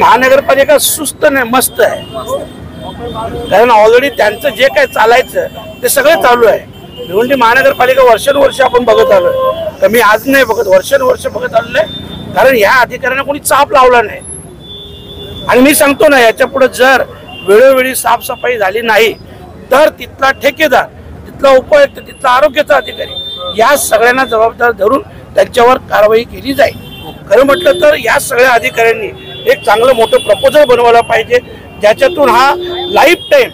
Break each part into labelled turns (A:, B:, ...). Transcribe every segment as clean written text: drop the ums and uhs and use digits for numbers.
A: महानगरपालिका सुस्त नाही, मस्त आहे. कारण ऑलरेडी त्यांचं जे काय चालायचं ते सगळं चालू आहे. भिवंडी महानगरपालिका वर्षानुवर्ष आपण बघत आलो. तर मी आज नाही बघत, वर्षानुवर्ष बघत आलेलं आहे. कारण या अधिकाऱ्यांना कोणी चाप लावला नाही. आणि मी सांगतो ना, याच्या पुढे जर वेळोवेळी साफसफाई झाली नाही तर तिथला ठेकेदार, तिथला उपायुक्त, तिथला आरोग्याचा अधिकारी या सगळ्यांना जबाबदार धरून त्यांच्यावर कारवाई केली जाईल. खरं म्हटलं तर या सगळ्या अधिकाऱ्यांनी एक चांगलं मोठं प्रपोजल बनवायला पाहिजे, ज्याच्यातून हा लाईफ टाईम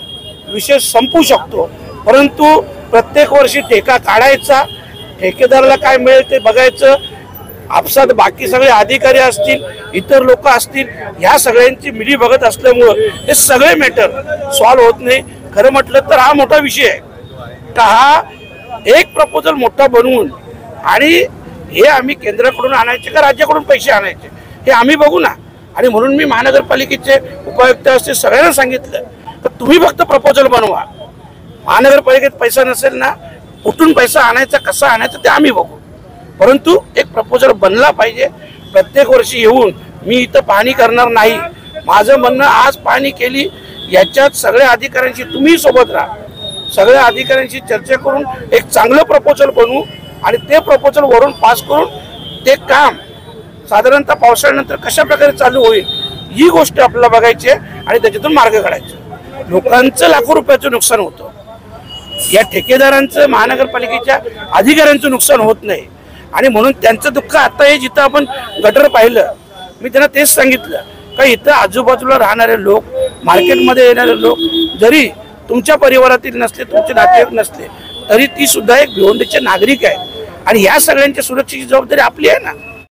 A: विषय संपू शकतो. परंतु प्रत्येक वर्षी ठेका काढायचा, ठेकेदाराला काय मिळेल ते बघायचं, आपसात बाकी सगळे अधिकारी असतील, इतर लोक असतील, ह्या सगळ्यांची मिली बघत असल्यामुळं हे सगळे मॅटर सॉल्व्ह होत नाही. खरं म्हटलं तर हा मोठा विषय आहे. तर हा एक प्रपोजल मोठा बनवून आणि हे आम्ही केंद्राकडून आणायचे का राज्याकडून पैसे आणायचे हे आम्ही बघू ना. आणि म्हणून मी महानगरपालिकेचे उपायुक्त असतील सगळ्यांना सांगितलं तर तुम्ही फक्त प्रपोजल बनवा. महानगरपालिकेत पैसा नसेल ना, कुठून पैसा आणायचा, कसा आणायचा ते आम्ही बघू. परंतु एक प्रपोजल बनला पाहिजे. प्रत्येक वर्षी येऊन मी इथं पाहणी करणार नाही. माझं म्हणणं, आज पाहणी केली, याच्यात सगळ्या अधिकाऱ्यांशी तुम्ही सोबत राहा, सगळ्या अधिकाऱ्यांशी चर्चा करून एक चांगलं प्रपोजल बनवू आणि ते प्रपोजल वरून पास करून ते काम साधारणतः पावसाळ्यानंतर कशा प्रकारे चालू होईल ही गोष्ट आपल्याला बघायची आहे आणि त्याच्यातून मार्ग काढायचा. लोकांचं लाखो रुपयाचं नुकसान होतं, या ठेकेदारांचं, महानगरपालिकेच्या अधिकाऱ्यांचं नुकसान होत नाही. आणि म्हणून त्यांचं दुःख आता हे जिथं आपण गटर पाहिलं, मी त्यांना तेच सांगितलं का इथं आजूबाजूला राहणारे लोक, मार्केटमध्ये येणारे लोक जरी तुमच्या परिवारातील नसले, तुमचे नातेवाईक नसले, तरी ती सुद्धा एक भिवंडीचे नागरिक आहे आणि या सगळ्यांच्या सुरक्षेची जबाबदारी आपली आहे ना.